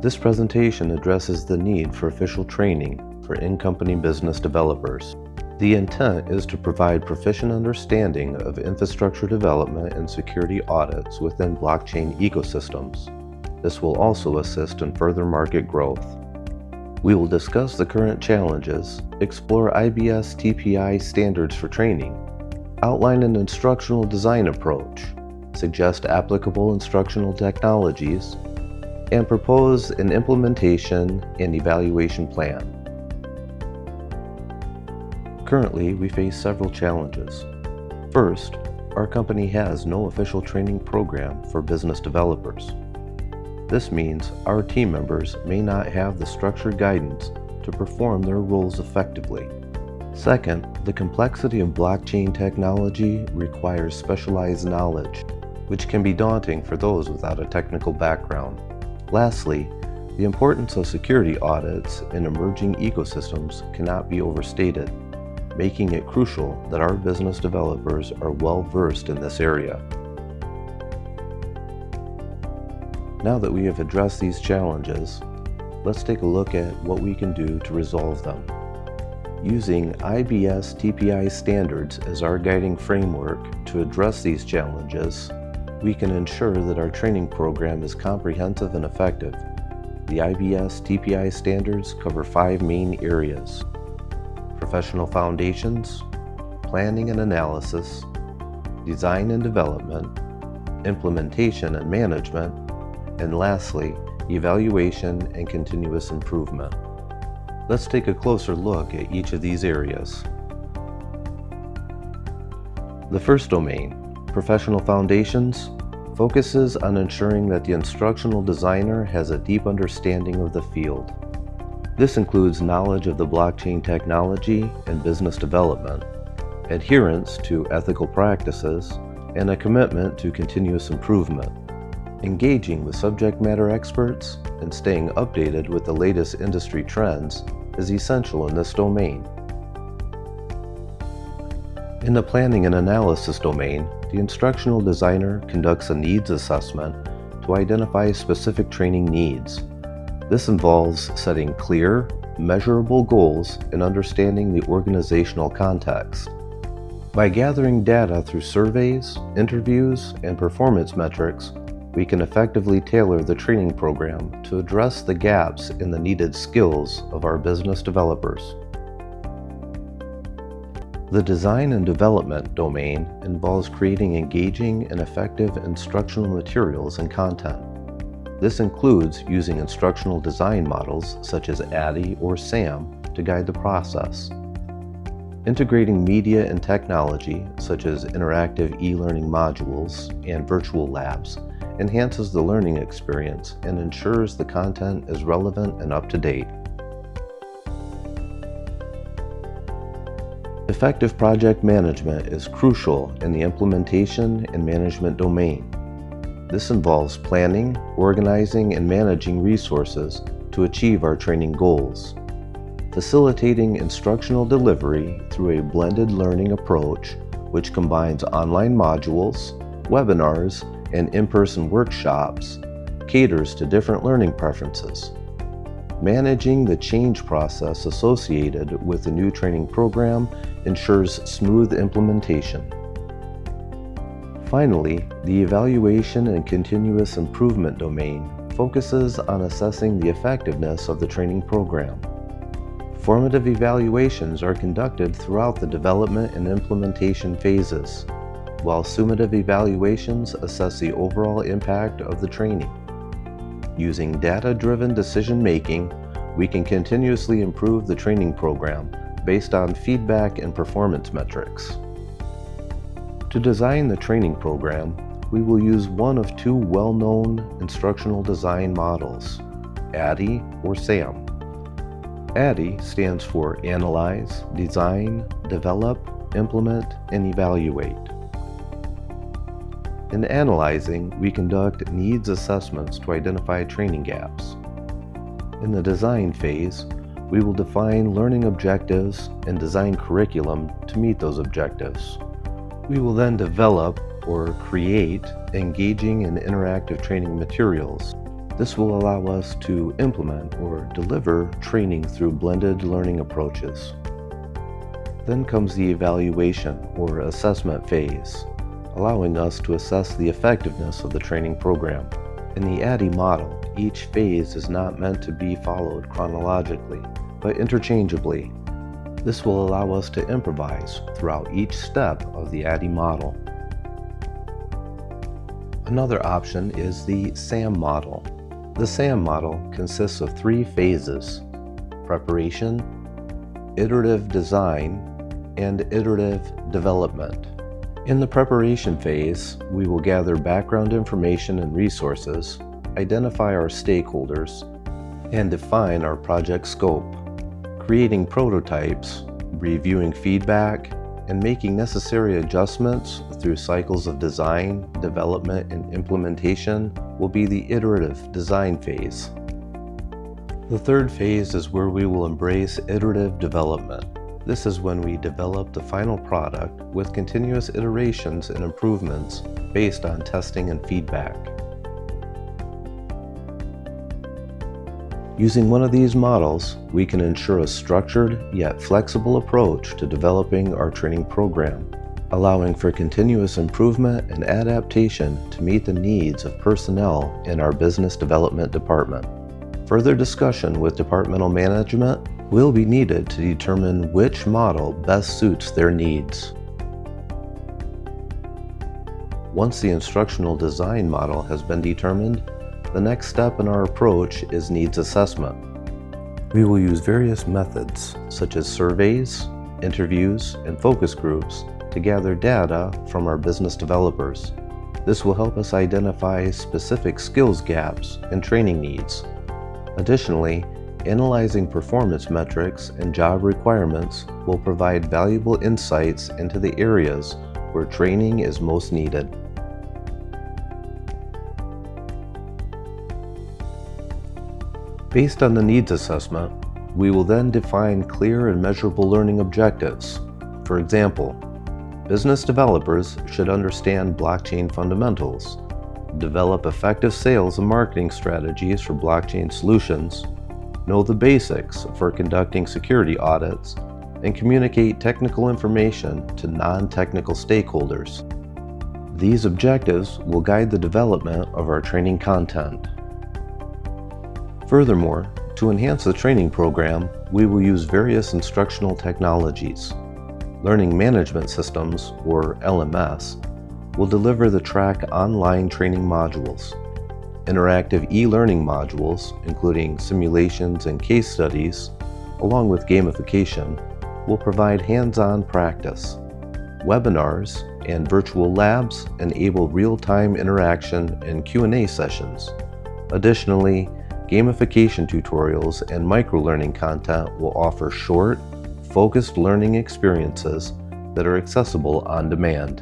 This presentation addresses the need for official training for in-company business developers. The intent is to provide proficient understanding of infrastructure development and security audits within blockchain ecosystems. This will also assist in further market growth. We will discuss the current challenges, explore IBS TPI standards for training, outline an instructional design approach, suggest applicable instructional technologies, and propose an implementation and evaluation plan. Currently, we face several challenges. First, our company has no official training program for business developers. This means our team members may not have the structured guidance to perform their roles effectively. Second, the complexity of blockchain technology requires specialized knowledge, which can be daunting for those without a technical background. Lastly, the importance of security audits in emerging ecosystems cannot be overstated, making it crucial that our business developers are well versed in this area. Now that we have addressed these challenges, let's take a look at what we can do to resolve them. Using IBS TPI standards as our guiding framework to address these challenges, we can ensure that our training program is comprehensive and effective. The IBS TPI standards cover 5 main areas: professional foundations, planning and analysis, design and development, implementation and management, and lastly, evaluation and continuous improvement. Let's take a closer look at each of these areas. The first domain, professional foundations, focuses on ensuring that the instructional designer has a deep understanding of the field. This includes knowledge of the blockchain technology and business development, adherence to ethical practices, and a commitment to continuous improvement. Engaging with subject matter experts and staying updated with the latest industry trends is essential in this domain. In the planning and analysis domain, the instructional designer conducts a needs assessment to identify specific training needs. This involves setting clear, measurable goals and understanding the organizational context. By gathering data through surveys, interviews, and performance metrics, we can effectively tailor the training program to address the gaps in the needed skills of our business developers. The design and development domain involves creating engaging and effective instructional materials and content. This includes using instructional design models such as ADDIE or SAM to guide the process. Integrating media and technology such as interactive e-learning modules and virtual labs enhances the learning experience and ensures the content is relevant and up to date. Effective project management is crucial in the implementation and management domain. This involves planning, organizing, and managing resources to achieve our training goals. Facilitating instructional delivery through a blended learning approach, which combines online modules, webinars, and in-person workshops, caters to different learning preferences. Managing the change process associated with the new training program ensures smooth implementation. Finally, the evaluation and continuous improvement domain focuses on assessing the effectiveness of the training program. Formative evaluations are conducted throughout the development and implementation phases, while summative evaluations assess the overall impact of the training. Using data-driven decision-making, we can continuously improve the training program based on feedback and performance metrics. To design the training program, we will use one of 2 well-known instructional design models, ADDIE or SAM. ADDIE stands for Analyze, Design, Develop, Implement, and Evaluate. In analyzing, we conduct needs assessments to identify training gaps. In the design phase, we will define learning objectives and design curriculum to meet those objectives. We will then develop or create engaging and interactive training materials. This will allow us to implement or deliver training through blended learning approaches. Then comes the evaluation or assessment phase, allowing us to assess the effectiveness of the training program. In the ADDIE model, each phase is not meant to be followed chronologically, but interchangeably. This will allow us to improvise throughout each step of the ADDIE model. Another option is the SAM model. The SAM model consists of 3 phases: preparation, iterative design, and iterative development. In the preparation phase, we will gather background information and resources, identify our stakeholders, and define our project scope, creating prototypes, reviewing feedback, and making necessary adjustments through cycles of design, development, and implementation will be the iterative design phase. The third phase is where we will embrace iterative development. This is when we develop the final product with continuous iterations and improvements based on testing and feedback. Using one of these models, we can ensure a structured yet flexible approach to developing our training program, allowing for continuous improvement and adaptation to meet the needs of personnel in our business development department. Further discussion with departmental management will be needed to determine which model best suits their needs. Once the instructional design model has been determined, the next step in our approach is needs assessment. We will use various methods such as surveys, interviews, and focus groups to gather data from our business developers. This will help us identify specific skills gaps and training needs. Additionally, analyzing performance metrics and job requirements will provide valuable insights into the areas where training is most needed. Based on the needs assessment, we will then define clear and measurable learning objectives. For example, business developers should understand blockchain fundamentals, develop effective sales and marketing strategies for blockchain solutions, know the basics for conducting security audits, and communicate technical information to non-technical stakeholders. These objectives will guide the development of our training content. Furthermore, to enhance the training program, we will use various instructional technologies. Learning Management Systems, or LMS, will deliver the track online training modules. Interactive e-learning modules, including simulations and case studies, along with gamification, will provide hands-on practice. Webinars and virtual labs enable real-time interaction and Q&A sessions. Additionally, gamification tutorials and micro-learning content will offer short, focused learning experiences that are accessible on demand.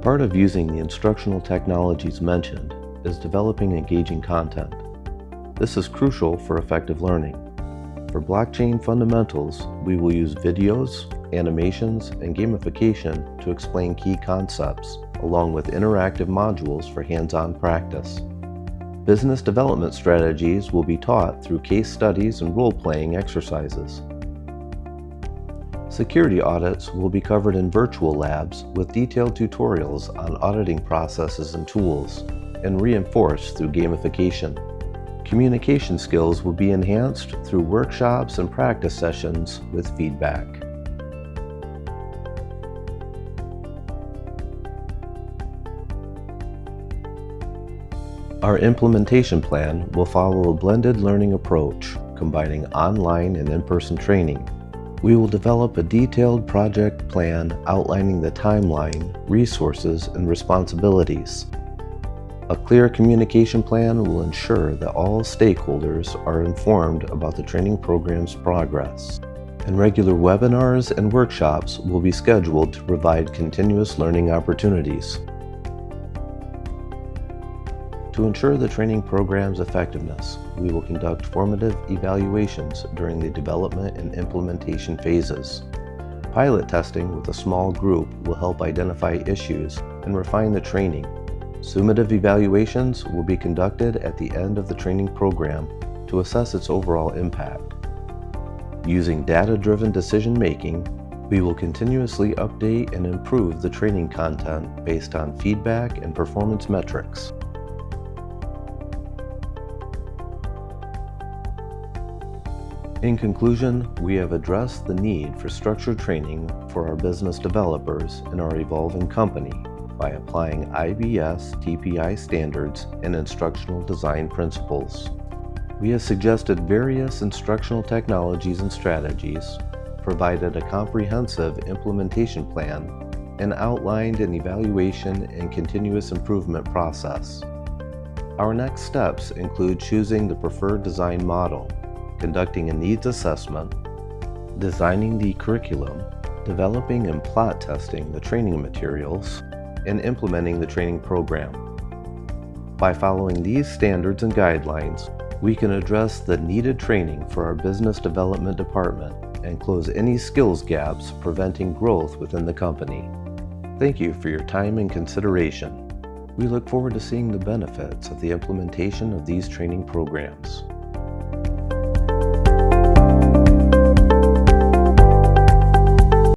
Part of using the instructional technologies mentioned is developing engaging content. This is crucial for effective learning. For blockchain fundamentals, we will use videos, animations, and gamification to explain key concepts, along with interactive modules for hands-on practice. Business development strategies will be taught through case studies and role-playing exercises. Security audits will be covered in virtual labs with detailed tutorials on auditing processes and tools, and reinforced through gamification. Communication skills will be enhanced through workshops and practice sessions with feedback. Our implementation plan will follow a blended learning approach, combining online and in-person training. We will develop a detailed project plan outlining the timeline, resources, and responsibilities. A clear communication plan will ensure that all stakeholders are informed about the training program's progress. And regular webinars and workshops will be scheduled to provide continuous learning opportunities. To ensure the training program's effectiveness, we will conduct formative evaluations during the development and implementation phases. Pilot testing with a small group will help identify issues and refine the training. Summative evaluations will be conducted at the end of the training program to assess its overall impact. Using data-driven decision-making, we will continuously update and improve the training content based on feedback and performance metrics. In conclusion, we have addressed the need for structured training for our business developers in our evolving company by applying IBS TPI standards and instructional design principles. We have suggested various instructional technologies and strategies, provided a comprehensive implementation plan, and outlined an evaluation and continuous improvement process. Our next steps include choosing the preferred design model, conducting a needs assessment, designing the curriculum, developing and plot testing the training materials, and implementing the training program. By following these standards and guidelines, we can address the needed training for our business development department and close any skills gaps preventing growth within the company. Thank you for your time and consideration. We look forward to seeing the benefits of the implementation of these training programs.